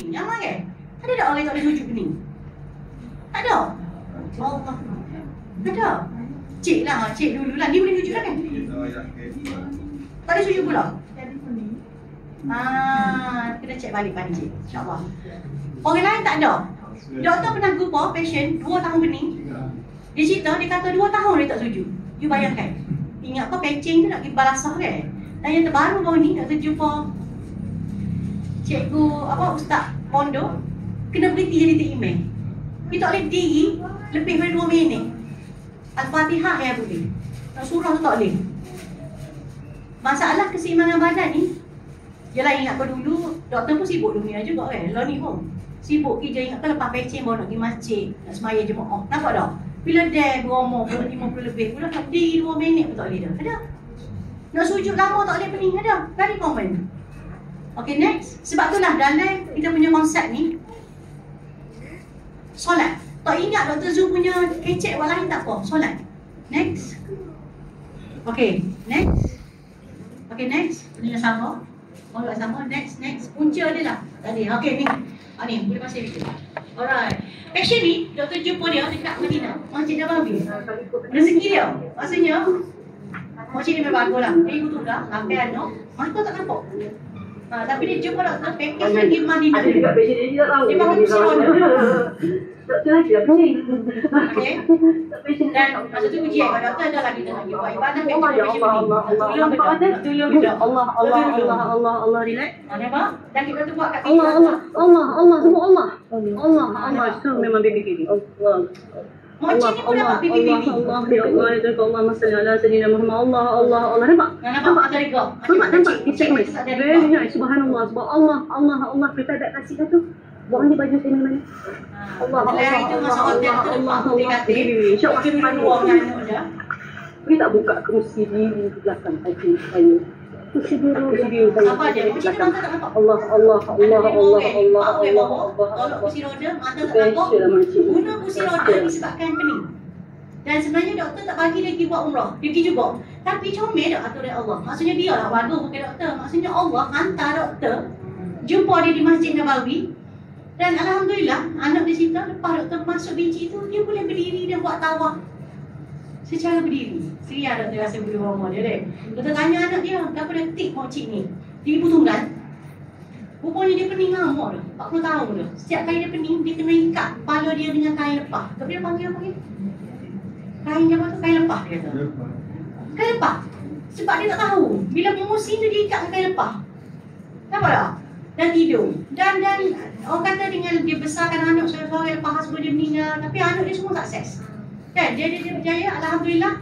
pening. Nyaman kan? Ada tak orang yang tak boleh sujud pening? Tak ada? Allah. Ada? Cik lah, cik dululah. Ni boleh sujud dah kan? Tak boleh sujud pula? Kena cek balik pancik, insyaAllah. Orang lain tak ada. Doktor pernah jumpa patient 2 tahun pening. Dia cerita, dia kata 2 tahun dia tak sujud. You bayangkan. Ingat apa patching tu nak pergi balasah kan? Dan yang terbaru baru ni, doktor jumpa cikgu, ustaz pondok, kena berhenti jadi email. Dia tak boleh diri lebih dari 2 minit. Al-Fatihah yang boleh. Nak surah tu tak boleh. Masalah keseimbangan badan ni, yelah ingat kau dulu, doktor pun sibuk dunia juga kan, lah ni pun sibuk kerja, ingat kau lepas patching baru nak pergi masjid, nak semaya jemaah, nampak tak? Bila dah berumur, 50 lebih, pula nak diri 2 minit pun tak boleh dah, ada? Nak sujud lama tak boleh pening, ada? Very common. Okay, next. Sebab itulah dalam kita punya konsep ni, solat. Tak ingat Dr. Zul punya kecek buat lain tak apa, solat. Next. Okay, next. Okay, next. Ini dah sama. Oh, dah sama. Next. Punca dia lah tadi. Okay, ni. Ni, boleh pasal video. Alright. Patient ni, Dr. jumpa dia dekat Madinah, Masjid Nabawi. Rezeki dia. Maksudnya, masjid ni memang bagus lah. Dia ikut dah, sampai anak. Mereka tak nampak. Tapi dia jumpa doktor, package lagi Madinah. Dia pakai kursi roda. Doktor lagi dah pusing. Okay. Dan masa tu ujian, kalau doktor ada lagi kita lagi buat ibadah, tolong kita. Allah, relax. Nampak? Dan kita tu buat kat Allah, semua Allah. Itu memang baby. Allah. Mochi ni pun dapat pipi. Allah, ya Allah, ya Allah, masalli ala sayyidina Muhammad. Allah, nampak? Nampak tariqa. Nampak? Kecil ni. Very nice. Subhanallah. Allah, kita tak kasih dah tu. Buang di baju sini mana? Allah. Itu masa hotel tu lepas dia kata, insya-Allah kita ruang anak dia. Kita tak buka kerusi di belakang saja saya. Kerusi biru. Apa dia? Mochi ni mata tak nampak. Allah. Tolak kursi roda, mata tak nampak. Guna kursi roda disebabkan pening. Dan sebenarnya doktor tak bagi dia pergi buat umrah. Dia pergi juga. Tapi comel tak aturan Allah. Maksudnya dia lah bagus bukan doktor. Maksudnya Allah hantar doktor jumpa dia di Masjid Nabawi. Dan Alhamdulillah, anak dia cerita lepas doktor masuk biji tu, dia boleh berdiri dan buat tawaf secara berdiri. Seria doktor rasa berdiri rumah dia dek. Doktor tanya anak dia, kenapa dia tik makcik ni? Dia ibu tunggal. Rupanya dia pening lama dah, 40 tahun dah. Setiap kali dia pening, dia kena ikat kepala dia dengan kain lepah. Tapi dia panggil apa ni? Kain apa tu? Kain lepah dia kata. Kain lepah. Sebab dia tak tahu. Bila memusim tu dia ikat kain lepah. Nampak tak? Dan tidur. Dan orang kata dengan dia besarkan anak seorang-seorang lepas sebelum dia meninggal. Tapi anak dia semua sukses. Kan? Dia berjaya. Alhamdulillah.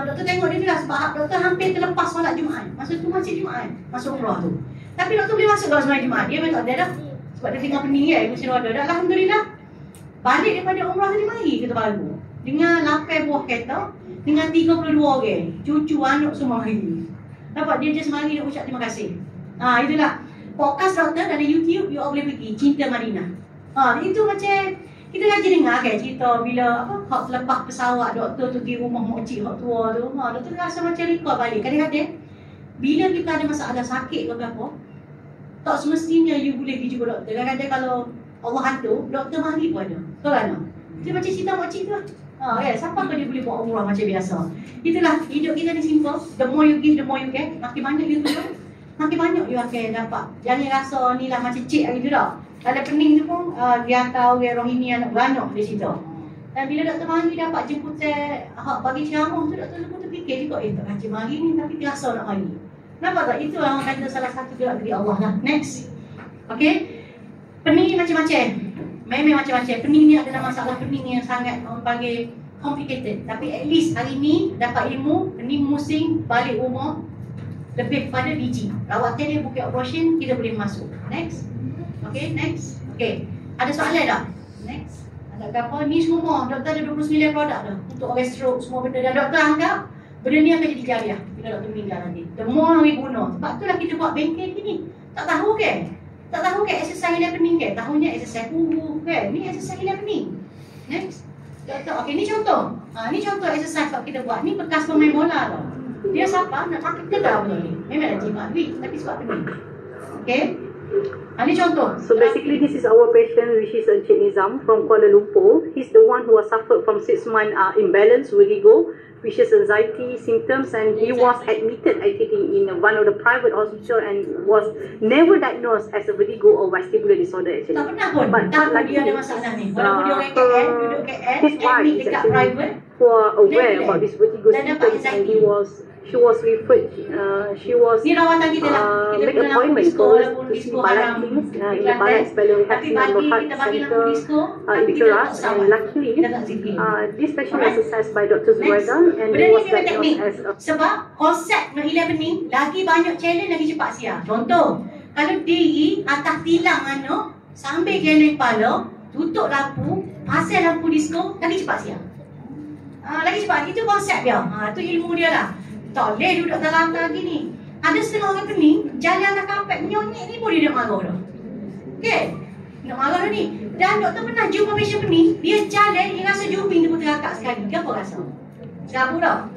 Doktor tengok dia lah sebab doktor hampir terlepas solat Jumaat. Masa tu masih Jumaat. Masuk umrah tu. Tapi doktor boleh masuk dalam solat Jumaat. Dia memang tak ada dah. Sebab dia tinggal pening kan. Kursi roda. Dan Alhamdulillah. Balik daripada umrah tadi mari kita baru. Dengan 8 buah kereta. Dengan 32 orang. Cucu anak semua hari. Nampak dia just mari dia ucap terima kasih. Itulah. Podcast doktor dalam YouTube, you all boleh pergi Cinta Madinah. Itu macam kita ngaji dengar kan cerita bila hak lepas pesawat doktor tu pergi rumah makcik hak tua tu. Doktor rasa macam recall balik. Kadang-kadang bila kita ada masalah sakit ke apa, tak semestinya you boleh pergi jumpa doktor. Kadang-kadang kalau Allah hantu, doktor mari pun ada. Betul kan? Dia macam cerita makcik tu. Siapa kau dia boleh buat umrah macam biasa. Itulah hidup kita ni simple. The more you give, the more you get. Makin banyak you tu makin banyak you akan dapat. Jangan rasa ni lah macam cik hari tu tak. Kalau pening tu pun dia tahu orang Rohingya nak beranak dia cerita. Dan bila doktor mari dapat jemputan hak bagi ceramah tu, doktor pun terfikir juga tak kaca mari ni tapi terasa nak mari. Nampak tak? Itu orang kata salah satu gerak dari Allah lah. Next. Okay. Pening macam-macam. Memang macam-macam. Pening ni adalah masalah pening yang sangat orang panggil complicated. Tapi at least hari ni dapat ilmu, pening musing, balik rumah lebih pada biji. Rawatan dia bukan operation, kita boleh masuk. Next. Okay, next. Okay. Ada soalan tak? Next. Ada apa? Ni semua. Doktor ada 29 produk dah. Untuk orang stroke, semua benda. Dan doktor anggap benda ni akan jadi jariah bila doktor meninggal nanti. The more we guna. Sebab itulah kita buat bengkel ni. Tak tahu kan? Tak tahu kan exercise yang pening kan? Tahunya exercise punggung kan? Ni exercise yang pening. Next. Doktor, okay, ni contoh. Ni contoh exercise yang kita buat. Ni bekas pemain bola tau. Dia siapa nak pakai kedai punya ni. Memang dah jimat duit tapi sebab pening. Okay. Ini contoh. So basically this is our patient, which is Encik Nizam from Kuala Lumpur. He's the one who has suffered from 6-month imbalance vertigo, which is anxiety symptoms, and he was admitted, I think, in one of the private hospital and was never diagnosed as a vertigo or vestibular disorder actually. Tak pernah pun. Tak dia ada masalah ni. Walaupun dia orang KL, duduk KL, admit dekat private, who are aware about this vertigo dan dapat symptoms, and anxiety. she was referred, she was Ni rawatan kita lah. Kita make pernah lampu appointment disko for us walaupun to see disko Balat haram Kings di in the Kelantan. Balat Spelling Tapi Heart pagi Heart kita bagi lampu Center disko, in tapi kita tak Perak, sawat. and luckily Kita tak zikir. this patient was Alright. assessed by Dr. Zubaida and Benda he ni was memang teknik. diagnosed as a Sebab konsep No 11 ni lagi banyak challenge lagi cepat siap. Contoh, kalau diri atas tilang sambil geleng kepala, tutup lampu, pasang lampu disko, lagi cepat siap. Lagi cepat. Itu konsep dia. Itu ilmu dia lah. Tak boleh duduk dalam lantai gini. Ada setengah orang pening, jalan atas kapet, nyonyek ni pun dia nak marah dah. Okay? Nak marah dah ni. Dan doktor pernah jumpa patient pening, dia jalan, dia rasa jubing dia pun terakak sekali. Dia apa rasa? Serabu dah.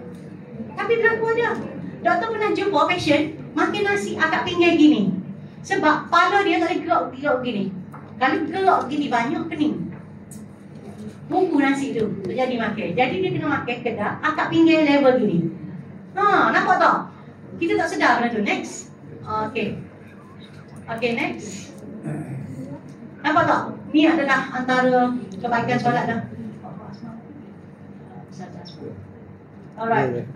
Tapi berlaku ada. Doktor pernah jumpa patient, makan nasi agak pinggir gini. Sebab kepala dia tak boleh gerak gini. Kalau gerak gini banyak pening. Bungku nasi tu jadi makan. Jadi dia kena makan kedap akak pinggir level gini. Nampak tak? Kita tak sedar benda tu. Next. Okay, next. Nampak tak? Ni adalah antara kebaikan solat dah. Alright.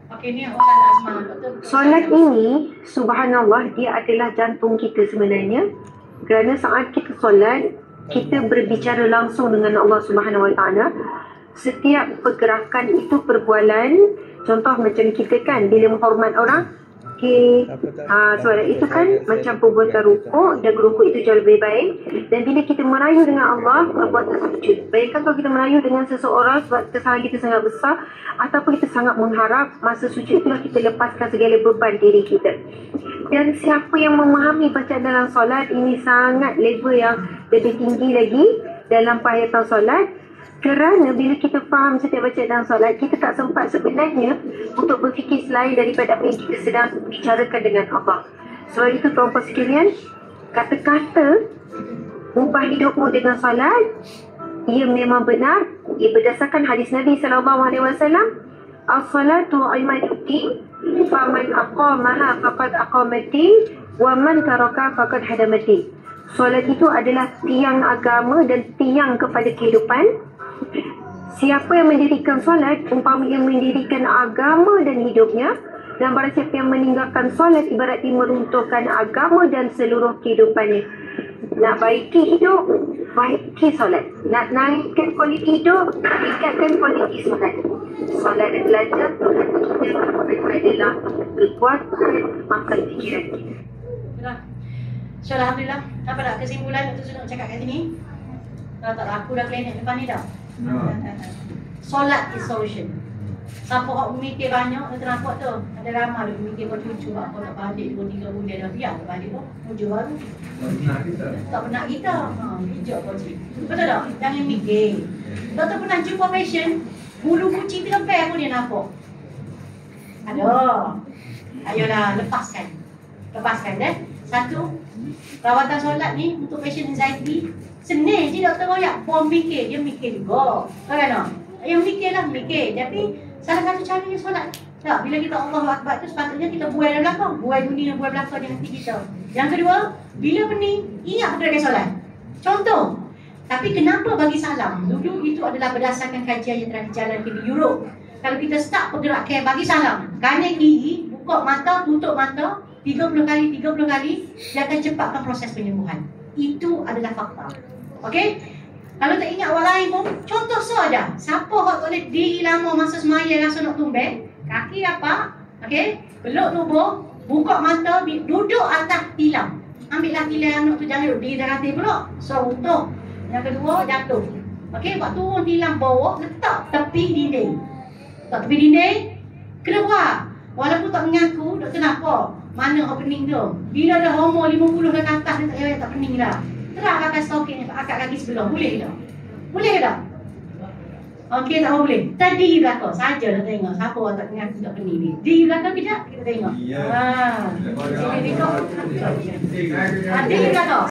Okay, ni orang Azman. solat ini, subhanallah, dia adalah jantung kita sebenarnya. Kerana saat kita solat, kita berbicara langsung dengan Allah Subhanahu Wa Taala. Setiap pergerakan itu perbualan. Contoh macam kita kan, bila menghormat orang, solat itu kan macam perbuatan rukuk, dan rukuk itu jauh lebih baik. Dan bila kita merayu dengan Allah, buat tersujud. Bayangkan kalau kita merayu dengan seseorang sebab kesalahan kita sangat besar, ataupun kita sangat mengharap, masa sujud itulah kita lepaskan segala beban diri kita. Dan siapa yang memahami bacaan dalam solat, ini sangat level yang lebih tinggi lagi dalam penghayatan solat. Kerana bila kita faham setiap bacaan dalam solat, kita tak sempat sebenarnya untuk berfikir selain daripada apa yang kita sedang bicarakan dengan Allah. Sebab itu tuan-tuan sekalian, kata-kata ubah hidupmu dengan solat, ia memang benar. Ia berdasarkan hadis Nabi SAW. As-salatu imaduddin, faman aqamaha faqad aqamaddin, wa man taraka faqad hadamaddin. Solat itu adalah tiang agama dan tiang kepada kehidupan. Siapa yang mendirikan solat, umpama yang mendirikan agama dan hidupnya. Dan barang siapa yang meninggalkan solat, ibarat dia meruntuhkan agama dan seluruh kehidupannya. Nak baiki hidup, baiki solat. Nak naikkan kualiti hidup, tingkatkan kualiti solat. Solat adalah jantung kita, adalah kekuatan makan fikiran kita. So Alhamdulillah. Apa tak kesimpulan Dr. Sunuk cakap kat sini? Tak, aku dah klinik depan ni dah. Solat is solution. Siapa orang memikir banyak, dia nampak tu. Ada ramai dia memikir buat cucu, apa nak balik 2-3 bulan dah biar balik pun. Muncul baru. Tak pernah kita. Hijau kau cik. Betul tak? Jangan mikir. Doktor pernah jumpa patient, bulu kucing terlebih pun dia nampak. Ayolah, lepaskan. Lepaskan dan satu, rawatan solat ni untuk patient anxiety. Senang je doktor royak. Pun mikir, dia mikir juga. Kan? Yang mikirlah, mikir. Tapi salah satu caranya solat. Tak, bila kita Allahu Akbar tu sepatutnya kita buai dalam belakang. Buai dunia, buai belakang di hati kita. Yang kedua, bila pening, ingat pergerakan solat. Contoh, tapi kenapa bagi salam? Dulu itu adalah berdasarkan kajian yang telah dijalankan di Europe. Kalau kita start pergerakan bagi salam, kanan kiri, buka mata, tutup mata 30 kali, dia akan cepatkan proses penyembuhan. Itu adalah fakta. Okey? Kalau tak ingat orang lain pun, contoh saja. Siapa yang boleh diri lama masa semaya rasa nak tumbang, kaki rapat, okey? Peluk tubuh, buka mata, duduk atas tilam. Ambillah tilam anak tu, jangan duduk diri dalam hati pula. So, untung. Yang kedua, jatuh. Okey, buat turun tilam bawah, letak tepi dinding. Letak tepi dinding, keluar. Walaupun tak mengaku, doktor nampak mana opening tu. Bila dah umur 50 dah ke atas, dia tak payah tak pening dah. Terang akak stocking, akak kaki sebelah. Boleh ke tak? Boleh ke tak? Okey, tak boleh. Tadi di belakang saja nak tengok siapa orang tak mengaku tak pening ni. Di belakang kejap kita tengok. Ya. Sini tengok. Di belakang.